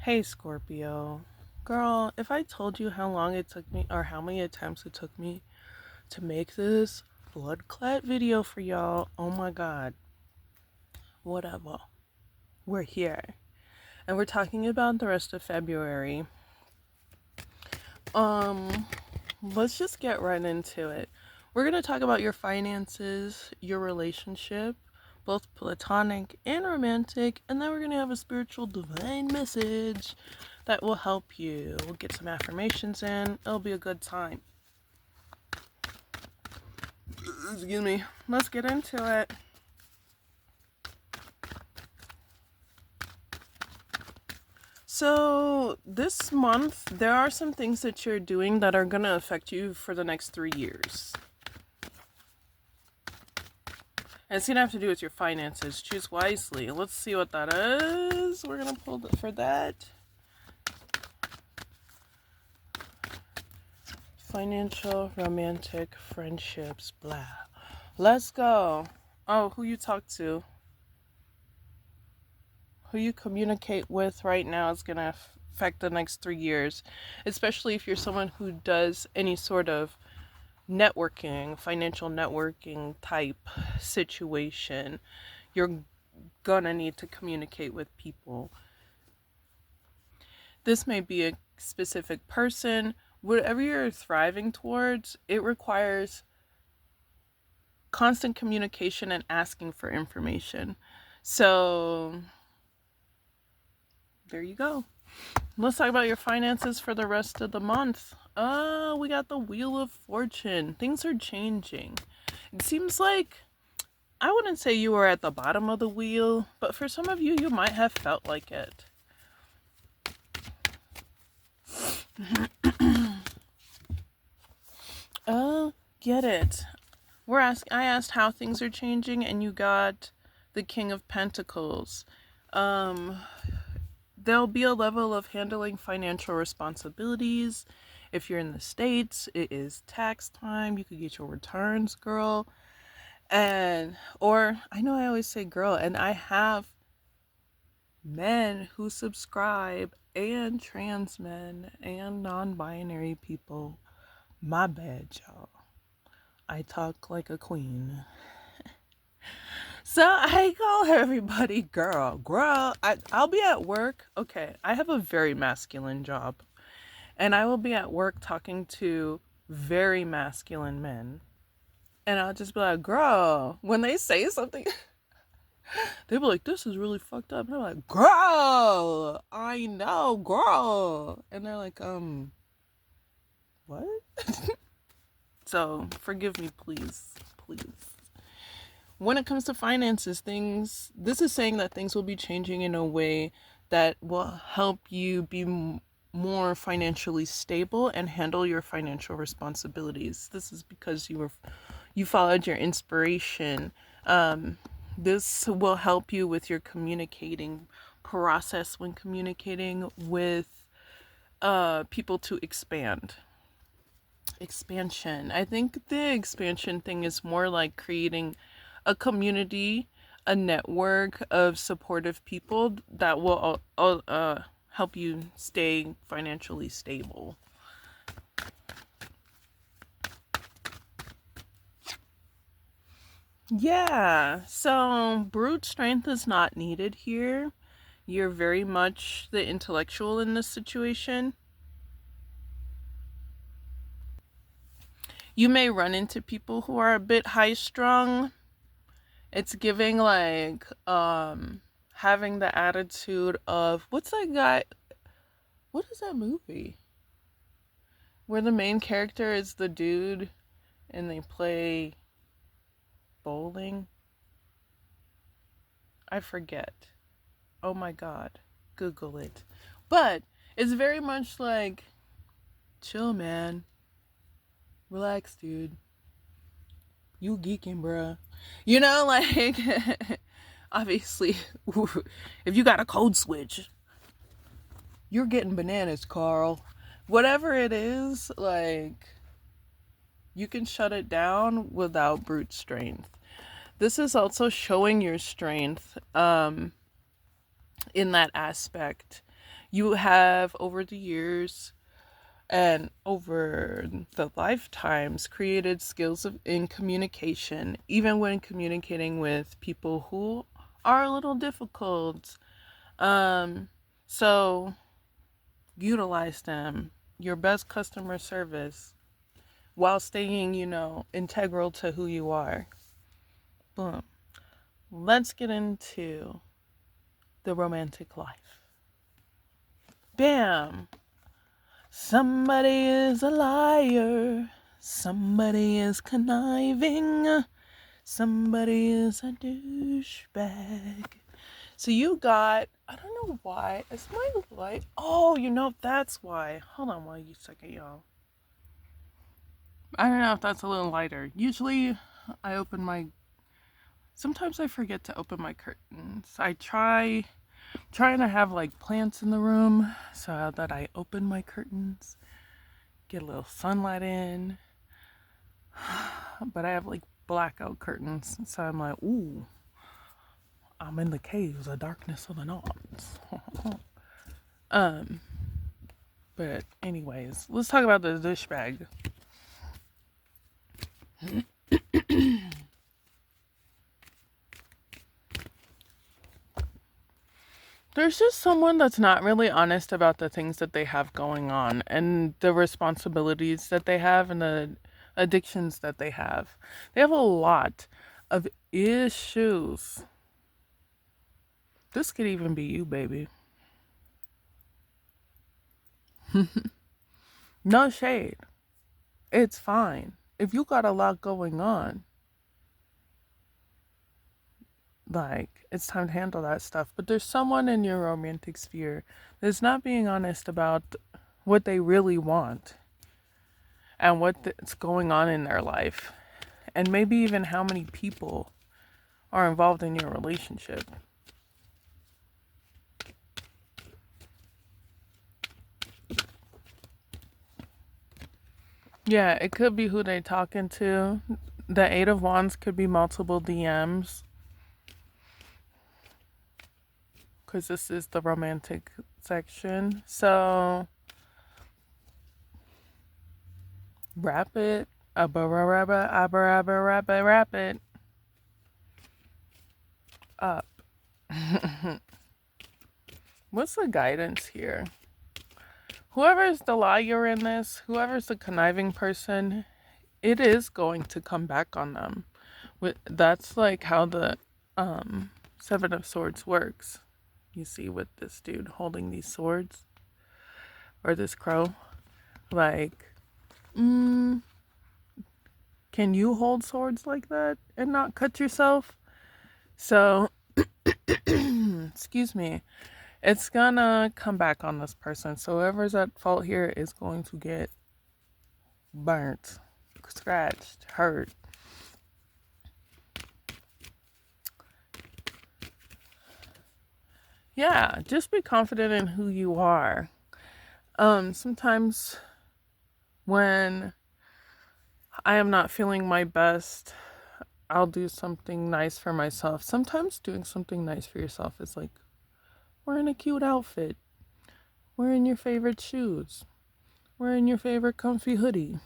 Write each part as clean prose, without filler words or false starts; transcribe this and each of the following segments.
Hey Scorpio. Girl, if I told you how long it took me or how many attempts it took me to make this blood clot video for y'all, oh my god. Whatever. We're here. And we're talking about the rest of February. Um, let's just get right into it. We're gonna talk about your finances, your relationship, both platonic and romantic, and then we're gonna have a spiritual divine message that will help you. We'll get some affirmations in. It'll be a good time. Excuse me. Let's get into it. So, this month, there are some things that you're doing that are going to affect you for the next 3 years. And it's going to have to do with your finances. Choose wisely. Let's see what that is. We're going to pull for that. Financial, romantic, friendships, blah. Let's go. Oh, who you talk to? Who you communicate with right now is going to affect the next 3 years. Especially if you're someone who does any sort of networking, financial networking type situation. You're gonna need to communicate with people. This may be a specific person. Whatever you're thriving towards, it requires constant communication and asking for information. So there you go. Let's talk about your finances for the rest of the month. We got the Wheel of Fortune. Things are changing. It seems like, I wouldn't say you were at the bottom of the wheel, but for some of you, you might have felt like it. Get it. I asked how things are changing, and you got the King of Pentacles. There'll be a level of handling financial responsibilities. If you're in the States, it is tax time. You could get your returns, girl. Or I know I always say girl, and I have men who subscribe, and trans men, and non-binary people. My bad, y'all. I talk like a queen. So I call everybody girl. I'll be at work. Okay, I have a very masculine job. And I will be at work talking to very masculine men. And I'll just be like, girl, when they say something, they'll be like, this is really fucked up. And I'm like, girl, I know, girl. And they're like, what? So forgive me, please. When it comes to finances, this is saying that things will be changing in a way that will help you be more financially stable and handle your financial responsibilities. This is because you followed your inspiration. This will help you with your communicating process when communicating with people to expansion. I think the expansion thing is more like creating a community, a network of supportive people that will help you stay financially stable. Yeah, so brute strength is not needed here. You're very much the intellectual in this situation. You may run into people who are a bit high strung. It's giving like having the attitude of, what's that guy? What is that movie? Where the main character is the dude and they play bowling? I forget. Oh my god. Google it. But it's very much like, chill, man. Relax, dude. You geeking, bruh. You know, like, obviously, if you got a code switch, you're getting bananas, Carl. Whatever it is, like, you can shut it down without brute strength. This is also showing your strength in that aspect. You have, over the years and over the lifetimes, created skills in communication, even when communicating with people who are a little difficult. Um, so utilize them. Your best customer service while staying, integral to who you are. Boom. Let's get into the romantic life. Bam! Somebody is a liar. Somebody is conniving. Somebody is a douchebag. So you got, I don't know why. Is my light? Oh, that's why. Hold on 1 second, y'all. I don't know if that's a little lighter. Usually I open my, sometimes I forget to open my curtains. I trying to have like plants in the room so that I open my curtains, get a little sunlight in. But I have like blackout curtains, so I'm like, ooh, I'm in the caves, the darkness of the night. But anyways, let's talk about the douchebag. There's just someone that's not really honest about the things that they have going on and the responsibilities that they have and the addictions that they have. They have a lot of issues. This could even be you, baby. No shade. It's fine. If you got a lot going on, like, it's time to handle that stuff. But there's someone in your romantic sphere that's not being honest about what they really want and what's going on in their life, and maybe even how many people are involved in your relationship. Yeah, it could be who they talking to. The Eight of Wands could be multiple DMs, because this is the romantic section. So wrap it, wrap it up. What's the guidance here? Whoever's the liar in this, whoever's the conniving person, it is going to come back on them. That's like how the Seven of Swords works. You see, with this dude holding these swords, or this crow, like, can you hold swords like that and not cut yourself? So, excuse me, it's gonna come back on this person. So whoever's at fault here is going to get burnt, scratched, hurt. Yeah, just be confident in who you are. Sometimes when I am not feeling my best, I'll do something nice for myself. Sometimes doing something nice for yourself is like wearing a cute outfit, wearing your favorite shoes, wearing your favorite comfy hoodie.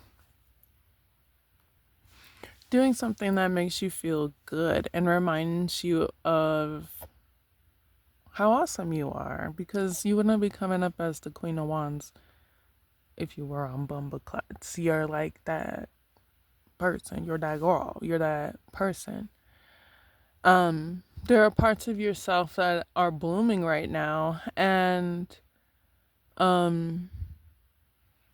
Doing something that makes you feel good and reminds you of how awesome you are, because you wouldn't be coming up as the Queen of Wands if you were on Bumbleclutz. You're like that person. You're that girl. You're that person. There are parts of yourself that are blooming right now, and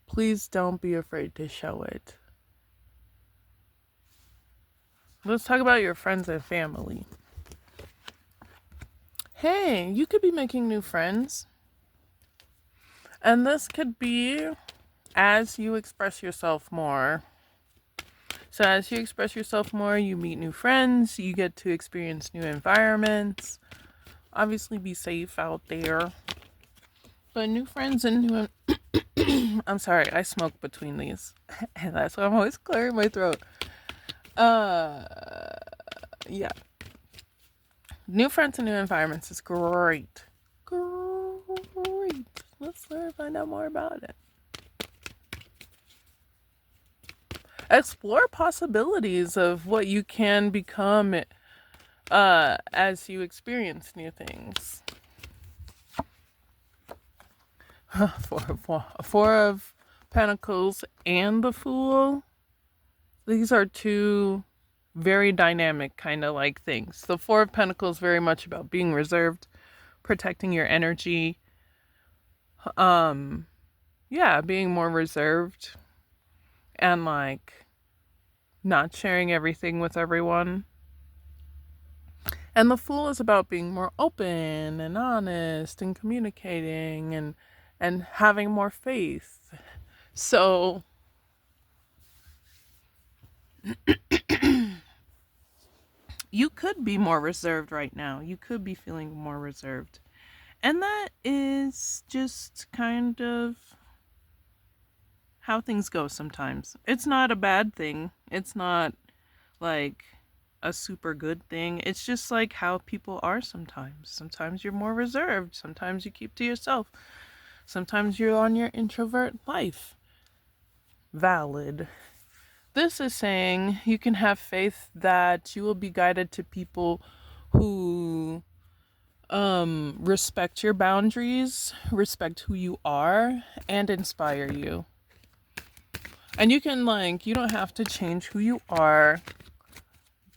please don't be afraid to show it. Let's talk about your friends and family. Hey, you could be making new friends. And this could be as you express yourself more. So as you express yourself more, you meet new friends, you get to experience new environments. Obviously be safe out there. But new friends and new... I'm sorry, I smoke between these. And that's why I'm always clearing my throat. Yeah. New friends and new environments is great. Great. Let's learn, find out more about it. Explore possibilities of what you can become as you experience new things. Four of Pentacles and the Fool. These are two very dynamic kind of like things. The Four of Pentacles very much about being reserved, protecting your energy. Being more reserved and like not sharing everything with everyone. And the Fool is about being more open and honest and communicating and having more faith. So you could be more reserved right now. You could be feeling more reserved. And that is just kind of how things go sometimes. It's not a bad thing. It's not like a super good thing. It's just like how people are sometimes. Sometimes you're more reserved. Sometimes you keep to yourself. Sometimes you're on your introvert life. Valid. This is saying you can have faith that you will be guided to people who respect your boundaries, respect who you are, and inspire you. And you can you don't have to change who you are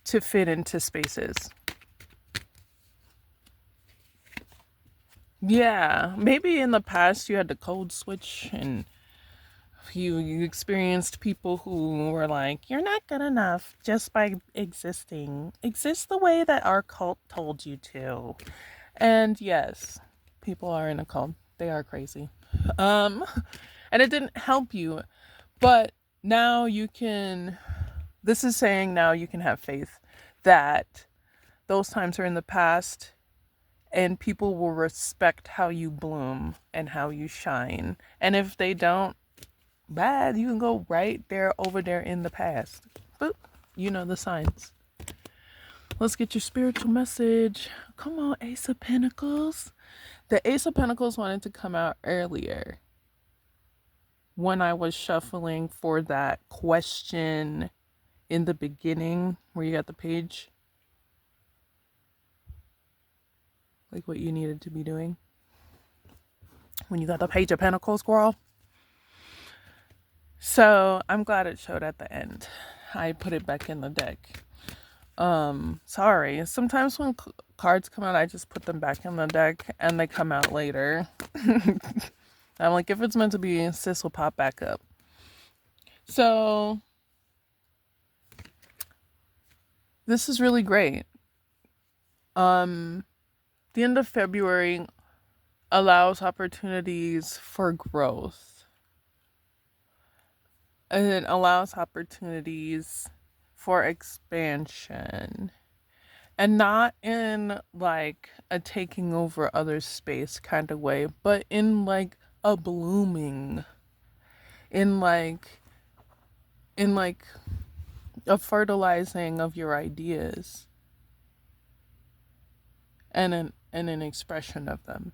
to fit into spaces. Yeah, maybe in the past you had to code switch and you experienced people who were like, you're not good enough just by existing. Exist the way that our cult told you to. And yes, people are in a cult. They are crazy. And it didn't help you. But now you can, this is saying now you can have faith that those times are in the past and people will respect how you bloom and how you shine. And if they don't, bad, you can go right there over there in the past. But you know the signs. Let's get your spiritual message. Come on, Ace of Pentacles. The Ace of Pentacles wanted to come out earlier when I was shuffling for that question in the beginning where you got the page. Like what you needed to be doing. When you got the Page of Pentacles, girl. So I'm glad it showed at the end. I put it back in the deck. Sorry. Sometimes when cards come out, I just put them back in the deck and they come out later. I'm like, if it's meant to be, sis will pop back up. So this is really great. The end of February allows opportunities for growth. And it allows opportunities for expansion. And not in like a taking over other space kind of way, but in like a blooming. In like a fertilizing of your ideas. And an expression of them.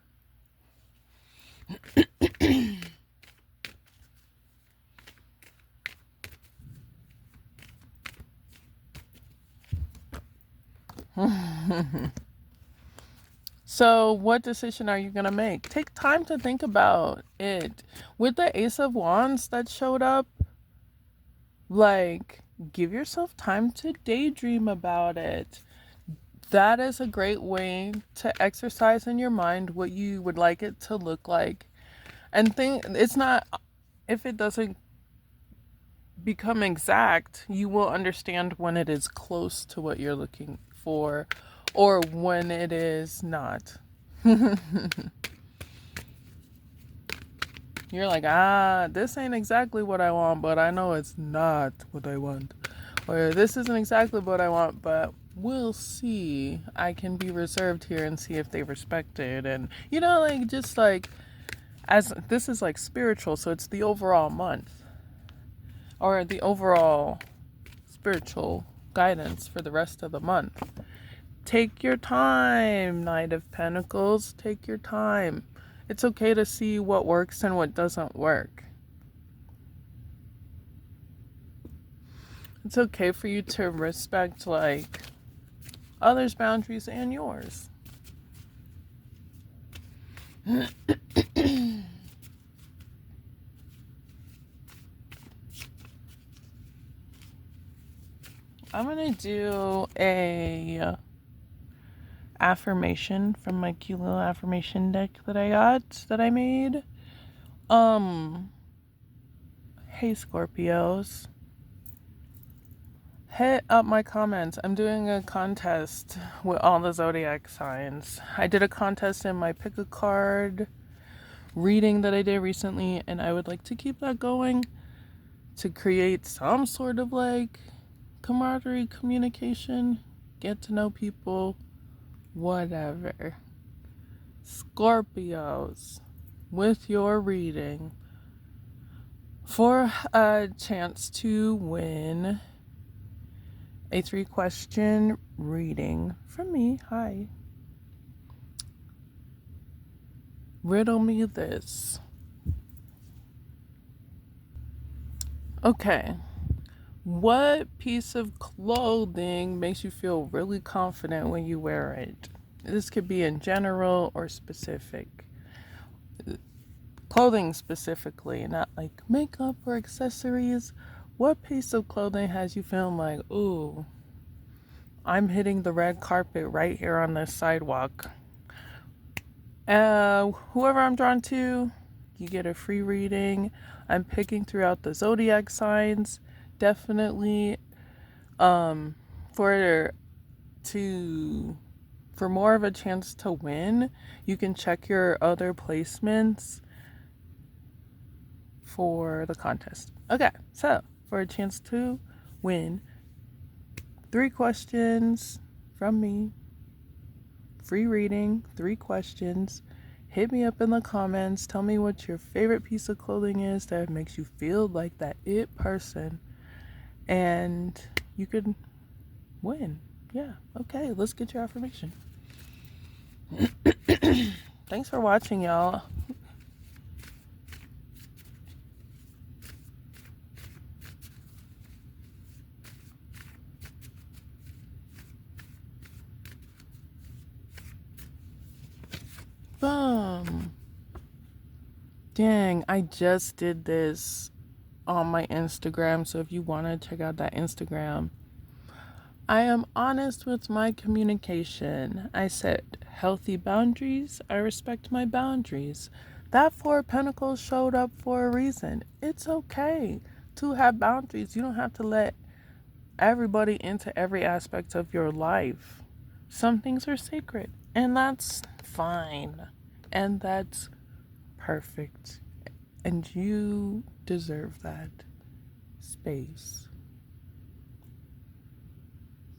So what decision are you going to make? Take time to think about it. With the Ace of Wands that showed up, like, give yourself time to daydream about it. That is a great way to exercise in your mind what you would like it to look like. And it's not, if it doesn't become exact, you will understand when it is close to what you're looking for or when it is not. You're like, this ain't exactly what I want, but I know it's not what I want. Or this isn't exactly what I want, but we'll see. I can be reserved here and see if they respect it. And, like, just like, as this is like spiritual, so it's the overall month. Or the overall spiritual guidance for the rest of the month. Take your time, Knight of Pentacles. Take your time. It's okay to see what works and what doesn't work. It's okay for you to respect, like, others' boundaries and yours. I'm gonna do a affirmation from my cute little affirmation deck that I made. Hey Scorpios, hit up my comments. I'm doing a contest with all the Zodiac signs. I did a contest in my pick a card reading that I did recently, and I would like to keep that going to create some sort of like camaraderie, communication, get to know people, whatever. Scorpios, with your reading, for a chance to win a 3-question reading from me. Hi. Riddle me this. Okay. What piece of clothing makes you feel really confident when you wear it? This could be in general or specific. Clothing specifically, not like makeup or accessories. What piece of clothing has you feeling like, ooh, I'm hitting the red carpet right here on this sidewalk? Whoever I'm drawn to, you get a free reading. I'm picking throughout the Zodiac signs. Definitely, for more of a chance to win, you can check your other placements for the contest. Okay, so for a chance to win, 3 questions from me, free reading, 3 questions. Hit me up in the comments. Tell me what your favorite piece of clothing is that makes you feel like that it person, and you could win. Yeah, okay, let's get your affirmation. Thanks for watching, y'all. Boom. Dang, I just did this on my Instagram, so if you want to check out that Instagram, I am honest with my communication. I set healthy boundaries. I respect my boundaries. That 4 of Pentacles showed up for a reason. It's okay to have boundaries. You don't have to let everybody into every aspect of your life. Some things are sacred, and that's fine. And that's perfect. And you deserve that space.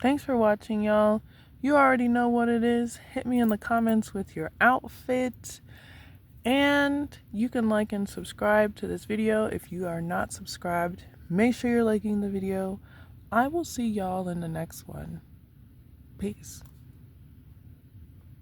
Thanks for watching, y'all. You already know what it is. Hit me in the comments with your outfit. And you can like and subscribe to this video if you are not subscribed. Make sure you're liking the video. I will see y'all in the next one. Peace.